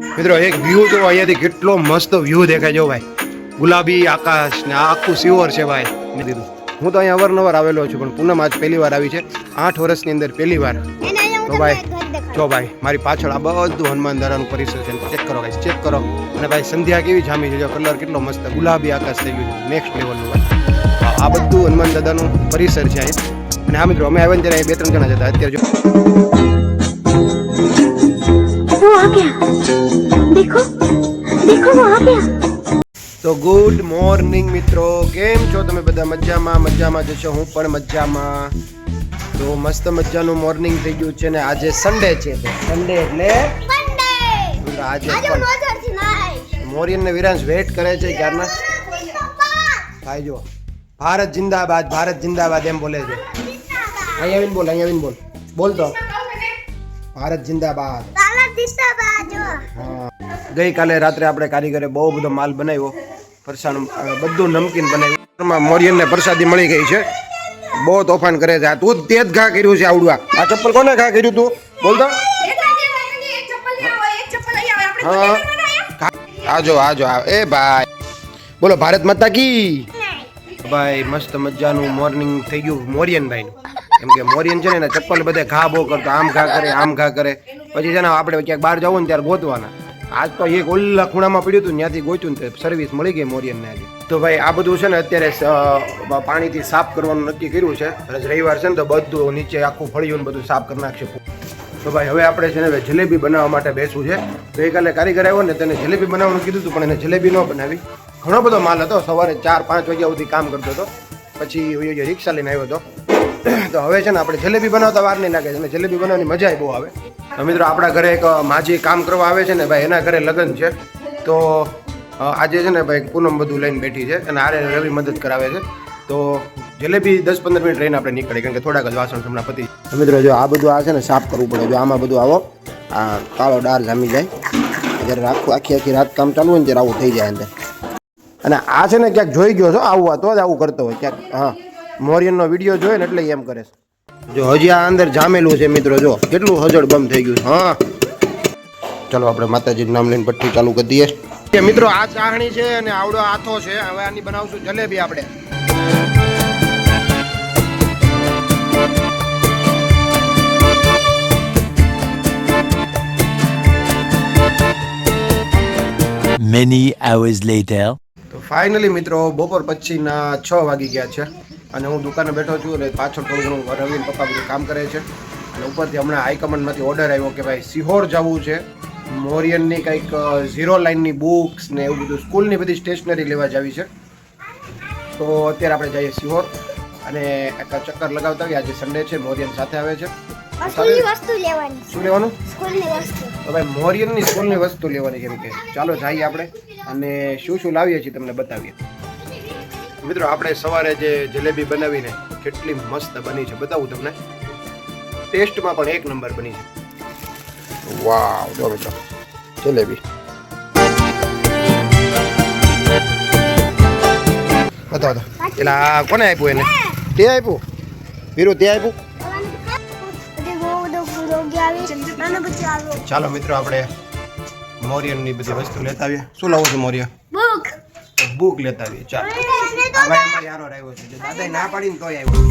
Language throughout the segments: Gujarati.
મિત્રો એક વ્યૂ જો અહીંયાથી કેટલો મસ્ત વ્યૂ દેખાય જો ભાઈ, ગુલાબી આકાશ ને આખું સિવર છે ભાઈ. મેં કીધું હું તો અહીંયા અવારનવાર આવેલો છું, પણ પૂનમ આજ પહેલી વાર આવી છે, 8 વર્ષની અંદર પહેલી વાર. તો ભાઈ જો ભાઈ મારી પાછળ આ બધું હનુમાન દાદાનું પરિસર છે, ચેક કરો ગાઈસ, ચેક કરો. અને ભાઈ સંધ્યા કેવી જામી છે, જો કલર કેટલો મસ્ત ગુલાબી આકાશ થઈ ગયું છે, નેક્સ્ટ લેવલનું ભાઈ. આ બધું હનુમાન દાદાનું પરિસર છે અહીં. અને હા મિત્રો, અમે આવ્યા ને ત્યારે 2-3 જણા જતા, અત્યારે જો वो आ गया, देखो देखो वो आ गया. તો ગુડ મોર્નિંગ મિત્રો, કેમ છો તમે બધા? મજામાં જશો, હું પણ મજામાં. તો મસ્ત મજાનું મોર્નિંગ થઈ ગયું છે ને આજે સન્ડે છે, તો સન્ડે એટલે આજે મોરિયન ને વિરાંશ વેટ કરે છે ક્યારના. ભાઈ જો ભારત જિંદાબાદ, ભારત જિંદાબાદ એમ બોલે છે. અહીંયા આવીને બોલ બોલ તો ભારત જિંદાબાદ. હા, ગઈકાલે રાત્રે આપણે કારીગરે બહુ બધો માલ બનાવ્યો, ફરસાણ બધું નમકીન બનાવ્યું. મોરિયન ને પ્રસાદી મળી ગઈ છે, બહુ તોફાન કરે છે. તું તે જ ઘા કર્યું છે આવડવા. આ ચપ્પલ કોને ઘા કર્યું તું બોલ તો? હા આજો એ ભાઈ બોલો ભારત માતા કી. ભાઈ મસ્ત મજાનું મોર્નિંગ થઈ ગયું મોરિયન ભાઈ નું. કેમ કે મોરિયન છે ને ચપ્પલ બધે ઘા બહુ કરતો, આમ ઘા કરે પછી છે ને આપણે ક્યાંક બહાર જવું ને ત્યારે ગોતવાના. આજ તો એક ઓલા ખૂણામાં પડ્યું હતું, ત્યાંથી ગોત્યું ને સર્વિસ મળી ગઈ મોરિયનને આજે. તો ભાઈ આ બધું છે ને અત્યારે પાણીથી સાફ કરવાનું નક્કી કર્યું છે. રવિવાર છે ને તો બધું નીચે આખું ફળિયું ને બધું સાફ કરી નાખશે. તો ભાઈ હવે આપણે છે ને જલેબી બનાવવા માટે બેસવું છે. ગઈકાલે કારીગર આવ્યો ને તેને જલેબી બનાવવાનું કીધું હતું, પણ એને જલેબી ન બનાવી. ઘણો બધો માલ હતો, સવારે 4-5 વાગ્યા સુધી કામ કરતો હતો, પછી રિક્ષા લઈને આવ્યો હતો. તો હવે છે ને આપણે જલેબી બનાવતા વાર નહીં લાગે છે, અને જલેબી બનાવવાની મજા બહુ આવે. તો મિત્રો આપણા ઘરે એક માજી કામ કરવા આવે છે ને ભાઈ, એના ઘરે લગ્ન છે. તો આજે છે ને ભાઈ પૂનમ બધું લઈને બેઠી છે અને આરે રવિ મદદ કરાવે છે. તો જલેબી 10-15 મિનિટ રહીને આપણે નીકળીએ, કારણ કે થોડાક જ વાસણ હમણાં પતી. તો મિત્રો જો આ બધું આ છે ને સાફ કરવું પડે. જો આમાં બધું આવો આ કાળો ડાર જામી જાય, જ્યારે આખી રાત કામ ચાલુ હોય ને ત્યારે આવું થઈ જાય અંદર. અને આ છે ને ક્યાંક જોઈ ગયો છો આવું, તો જ આવું કરતો હોય ક્યાંક. હા, મોરિયનનો વિડીયો જોયો ને એટલે એમ કરે છે. જો હજી આ અંદર જામેલું છે મિત્રો, જો કેટલું હજળ બમ થઈ ગયું. હા ચલો આપણે માતાજીનું નામ લઈને ભઠ્ઠી ચાલુ કરી દઈએ. મિત્રો આ ચાહણી છે અને આવડો આથો છે. હવે આની બનાવશું જલેબી આપણે. Many hours later. તો ફાઇનલી મિત્રો બપોર પછીના 6 વાગી ગયા છે અને હું દુકાને બેઠો છું. અને પાછળ થોડું ઘણું રવિન પપ્પા બધું કામ કરે છે. અને ઉપરથી હમણાં હાઈકમાન્ડમાંથી ઓર્ડર આવ્યો કે ભાઈ સિહોર જવું છે, મોરિયનની કંઈક 0 લાઇનની બુક્સ ને એવું બધું સ્કૂલની બધી સ્ટેશનરી લેવા જવી છે. તો અત્યારે આપણે જઈએ સિહોર અને એક ચક્કર લગાવતા આવીએ. આજે સન્ડે છે, મોરિયન સાથે આવે છે. શું લેવાનું? તો ભાઈ મોરિયનની સ્કૂલની વસ્તુ લેવાની. કેમ કે ચાલો જઈએ આપણે અને શું લાવીએ છીએ તમને બતાવીએ. મિત્રો આપણે સવારે જે જલેબી બનાવીને કેટલી મસ્ત બની છે બતાવું તમને. ટેસ્ટમાં પણ 1 નંબર બની છે. વાવ જો મિત્રો જલેબી બતાવો તો. પેલા કોને આપ્યું? એને તે આપ્યું? વીરુ તે આપ્યું? ચાલો મિત્રો આપણે મોરિયનની બધી વસ્તુ લેતા આવીએ. શું લાવું છે મોરિયન? બુક લેતા આવીએ. ચાલો ભાઈ અમારી યારો આવ્યો છે, દાદાએ ના પાડીને તોય આવ્યો.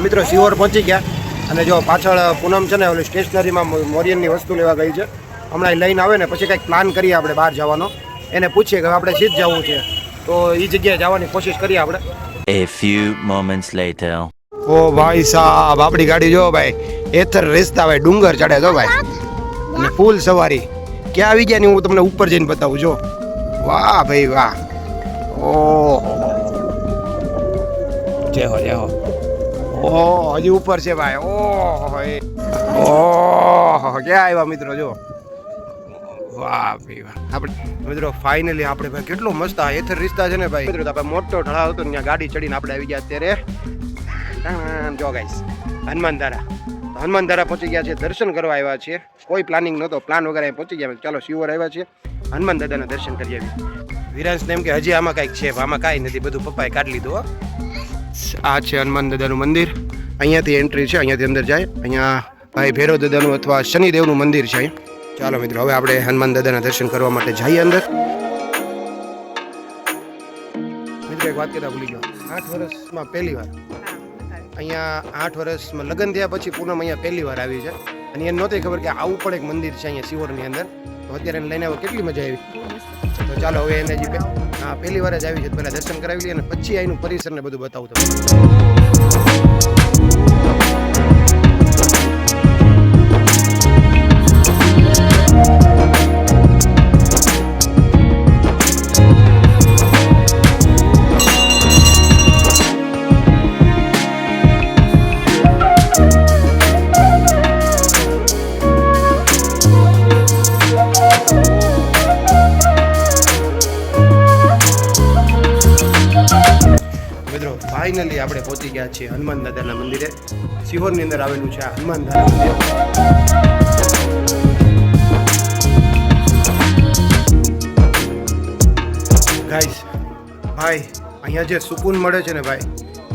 મિત્રો સિહોર પહોંચી ગયા અને જો પાછળ પૂનમ છે ને ઓલી સ્ટેશનરીમાં મોરિયનની વસ્તુ લેવા ગઈ છે. હમણાં લઈને આવે ને પછી કંઈક પ્લાન કરીએ આપણે બહાર જવાનો. એને પૂછીએ કે આપણે સીધ જવું છે, તો એ જગ્યાએ જવાની કોશિશ કરીએ આપણે. A few moments later. ઓ ભાઈ સાહેબ આપણી ગાડી જો ભાઈ એથર રસ્તા ભાઈ ડુંગર ચડે જો ભાઈ, અને ફૂલ સવારી. ક્યાં આવી ગયા ને હું તમને ઉપર જઈને બતાવું. જો વાહ ભાઈ વાહ. ઓહો જય હો. ઓહ હજી ઉપર છે ભાઈ. ઓહો ક્યાં આવ્યા મિત્રો જો. વાહ ભાઈ વાહ. આપણે મિત્રો ફાઇનલી આપણે ભાઈ કેટલો મસ્ત આ એથર રિસ્તા છે ને ભાઈ. મિત્રો આપણે મોટો ઢળાવ હતો ત્યાં ગાડી ચડીને આપણે આવી ગયા અત્યારે જો ગાઈસ હનુમાન ધારા. હનુમાનધારા પહોંચી ગયા છે, દર્શન કરવા આવ્યા છીએ. કોઈ પ્લાનિંગ નહોતો, પ્લાન વગર અહીં પહોંચી ગયા. ચાલો શિવર આવ્યા છીએ, હનુમાન દાદાના દર્શન કરી આવીએ. વિરાંશને એમ કે હજી આમાં કાંઈક છે, આમાં કાંઈ નથી, બધું પપ્પાએ કાઢી લીધું. હો, આ છે હનુમાન દાદાનું મંદિર. અહીંયાથી એન્ટ્રી છે, અહીંયાથી અંદર જાય. અહીંયા ભાઈ ભૈરવ દાદાનું અથવા શનિદેવનું મંદિર છે અહીં. ચાલો મિત્રો, હવે આપણે હનુમાન દાદાના દર્શન કરવા માટે જઈએ અંદર. મિત્રો એક વાત કહેતા ભૂલી ગયો, 8 વર્ષમાં પહેલી વાર અહીંયા 8 વર્ષમાં લગ્ન થયા પછી પૂનમ અહીંયા પહેલી વાર આવી છે. અને એને નહોતી ખબર કે આવું પણ એક મંદિર છે અહીંયા શિવરની અંદર. તો અત્યારે એને લઈને આવો, કેટલી મજા આવી. તો ચાલો હવે એને જે પહેલી વાર જ આવી છે, પહેલાં દર્શન કરાવી લઈએ અને પછી અહીંનું પરિસરને બધું બતાવું તમને. ફાઇનલી આપણે પહોંચી ગયા છીએ હનુમાન દાદાના મંદિરે. સિહોરની અંદર આવેલું છે આ હનુમાન દાદા મંદિર. ગાઈસ ભાઈ, અહીંયા જે સુકૂન મળે છે ને ભાઈ,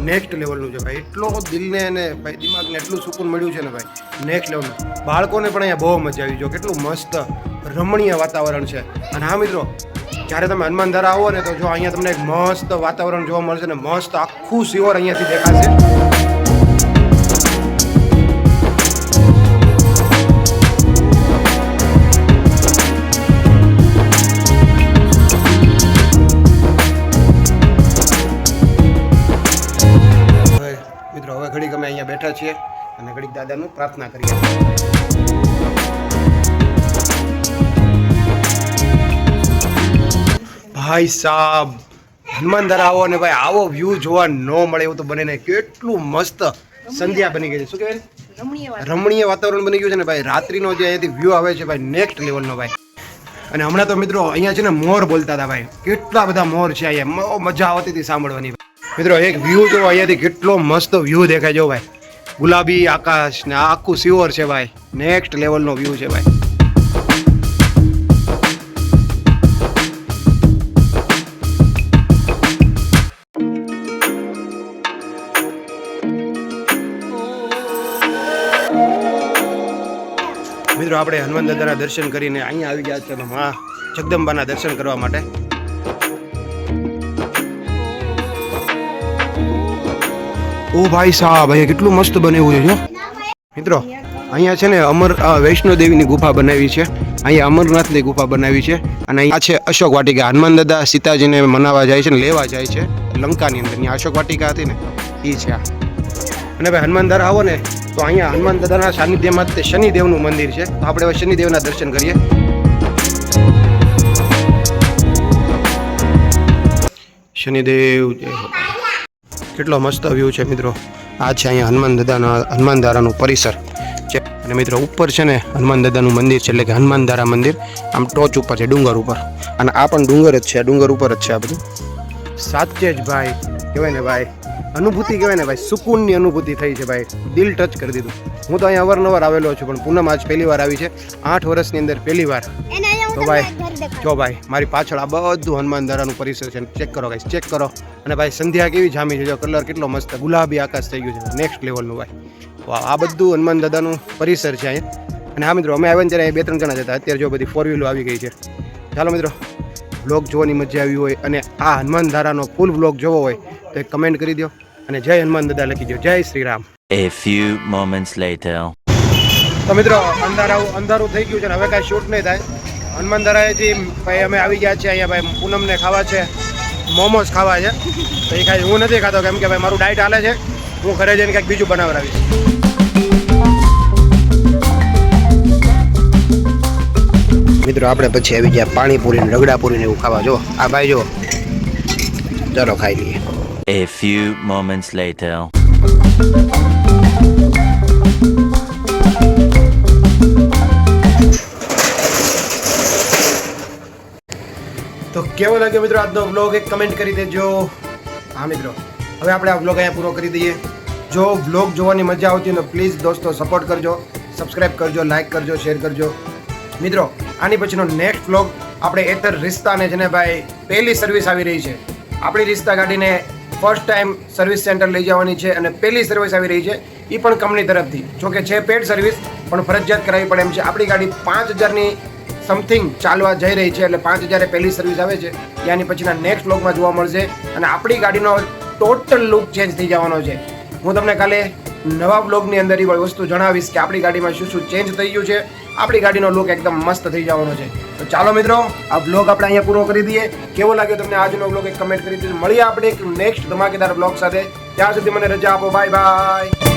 નેક્સ્ટ લેવલનું છે ભાઈ. એટલો દિલને અને ભાઈ દિમાગને એટલું સુકૂન મળ્યું છે ને ભાઈ, નેક્સ્ટ લેવલનું. બાળકોને પણ અહીંયા બહુ મજા આવી. જો કેટલું મસ્ત રમણીય વાતાવરણ છે. અને હા મિત્રો, જ્યારે તમે હનુમાનધારા આવો ને તો જો અહીંયા તમને એક મસ્ત વાતાવરણ જોવા મળશે ને મસ્ત આખું શિવર અહીંયાથી દેખાશે. હવે મિત્રો, હવે ઘડીક અમે અહીંયા બેઠા છીએ અને ઘડીક દાદાનું પ્રાર્થના કરીએ. ભાઈ સાહેબ, હનુમાનધારા આવો ને ભાઈ આવો વ્યૂ જોવા ન મળે એવું તો બને ને. કેટલું મસ્ત સંધ્યા બની ગઈ છે. શું કહેવાય, રમણીય વાતાવરણ બની ગયું છે ને ભાઈ. રાત્રિનો જે અહીંયાથી વ્યૂ આવે છે ભાઈ, નેક્સ્ટ લેવલનો ભાઈ. અને હમણાં તો મિત્રો અહીંયા છે ને મોર બોલતા હતા ભાઈ. કેટલા બધા મોર છે અહીંયા, મજા આવતી હતી સાંભળવાની. મિત્રો એક વ્યૂ જો અહીંયાથી કેટલો મસ્ત વ્યૂ દેખાય જો ભાઈ. ગુલાબી આકાશ ને આખું શિવર છે ભાઈ. નેક્સ્ટ લેવલનો વ્યૂ છે ભાઈ. મિત્રો આપણે હનુમાન દાદાના દર્શન કરીને અહીંયા આવી ગયા છે માં જગદંબાના દર્શન કરવા માટે. ઓ ભાઈ સાહેબ, અહીંયા કેટલું મસ્ત બનાવ્યું છે મિત્રો. અહીંયા છે ને વૈષ્ણો દેવીની ગુફા બનાવી છે. અહીંયા અમરનાથની ગુફા બનાવી છે. અને અહીંયા છે અશોક વાટિકા. હનુમાન દાદા સીતાજીને મનાવવા જાય છે ને લેવા જાય છે લંકાની અંદર. ત્યાં અશોક વાટિકા હતી ને એ છે આ. અને ભાઈ હનુમાનધારા આવો ને તો અહીંયા હનુમાન દાદાના સાનિધ્યમાં તે શનિદેવનું મંદિર છે. તો આપણે હવે શનિદેવના દર્શન કરીએ. શનિદેવ કેટલો મસ્ત વ્યૂ છે મિત્રો. આ છે અહીંયા હનુમાનધારાનું પરિસર છે. અને મિત્રો ઉપર છે ને હનુમાન દાદાનું મંદિર છે, એટલે કે હનુમાનધારા મંદિર. આમ ટોચ ઉપર છે, ડુંગર ઉપર. અને આ પણ ડુંગર જ છે, ડુંગર ઉપર જ છે આ બધું. સાચે જ ભાઈ કહેવાય ને ભાઈ, અનુભૂતિ કહેવાય ને ભાઈ, સુકૂનની અનુભૂતિ થઈ છે ભાઈ. દિલ ટચ કરી દીધું. હું તો અહીંયા અવારનવાર આવેલો છું, પણ પૂનમ આજ પહેલી વાર આવી છે. 8 વર્ષની અંદર પહેલી વાર. તો ભાઈ જો ભાઈ, મારી પાછળ આ બધું હનુમાનધારાનું પરિસર છે. ચેક કરો ગાઈસ, ચેક કરો. અને ભાઈ સંધ્યા કેવી જામી છે, જો કલર કેટલો મસ્ત ગુલાબી આકાશ થઈ ગયું છે. નેક્સ્ટ લેવલનું ભાઈ. આ બધું હનુમાન દાદાનું પરિસર છે અહીંયા. અને હા મિત્રો, અમે આવ્યા ત્યારે 2-3 જણા જતા. અત્યારે જો બધી 4 વ્હીલો આવી ગઈ છે. ચાલો મિત્રો, વ્લોગ જોવાની મજા આવી હોય અને આ હનુમાનધારાનો ફૂલ વ્લોગ જોવો હોય તો એક કમેન્ટ કરી દો અને જય હનુમાન દાદા લખી દો. જય Shri Ram. A few moments later. તો મિત્રો અંધારું થઈ ગયું છે ને હવે કાંઈ શૂટ નહીં થાય. હનુમાનધારાએથી ભાઈ અમે આવી ગયા છીએ અહીંયા ભાઈ. પૂનમને ખાવા છે મોમોસ ખાવા છે. તો એ કાંઈ હું નથી ખાતો, કેમ કે ભાઈ મારું ડાયટ હાલે છે. હું ઘરે જઈને કંઈક બીજું બનાવડાવીશ. મિત્રો આપણે પછી આવી ગયા પાણીપુરી ને રગડાપુરી ને એવું ખાવા. જો આ ભાઈ જો, ચાલો ખાઈ લઈએ. A few moments later. તો કેવો લાગ્યો મિત્રો આજનો વ્લોગ, એક કમેન્ટ કરી દેજો. હા મિત્રો, હવે આપણે આ વ્લોગ અહીંયા પૂરો કરી દઈએ. જો વ્લોગ જોવાની મજા આવતી હોય તો પ્લીઝ દોસ્તો સપોર્ટ કરજો, સબસ્ક્રાઇબ કરજો, લાઇક કરજો, શેર કરજો. મિત્રો આની પછીનો નેક્સ્ટ વ્લોગ આપણે એતર રિશ્તાને છે ને ભાઈ પહેલી સર્વિસ આવી રહી છે. આપણી રિશ્તા ગાડીને ફર્સ્ટ ટાઈમ સર્વિસ સેન્ટર લઈ જવાની છે અને પહેલી સર્વિસ આવી રહી છે, એ પણ કંપની તરફથી. જોકે છે પેડ સર્વિસ પણ ફરજિયાત કરાવવી પડે એમ છે. આપણી ગાડી 5000ની સમથિંગ ચાલવા જઈ રહી છે, એટલે 5000 પહેલી સર્વિસ આવે છે. ત્યાંની પછીના નેક્સ્ટ વ્લોગમાં જોવા મળશે અને આપણી ગાડીનો ટોટલ લુક ચેન્જ થઈ જવાનો છે. હું તમને કાલે નવા વ્લોગની અંદર એ વસ્તુ જણાવીશ કે આપણી ગાડીમાં શું શું ચેન્જ થઈ ગયું છે. આપણી ગાડીનો લુક એકદમ મસ્ત થઈ જવાનો છે. તો ચાલો મિત્રો, આ વ્લોગ આપણે અહીંયા પૂરો કરી દઈએ. કેવો લાગ્યો તમને આજનો વ્લોગ એક કમેન્ટ કરી દીધું. મળીએ આપણે એક નેક્સ્ટ ધમાકેદાર વ્લોગ સાથે. ત્યાં સુધી મને રજા આપો. Bye bye.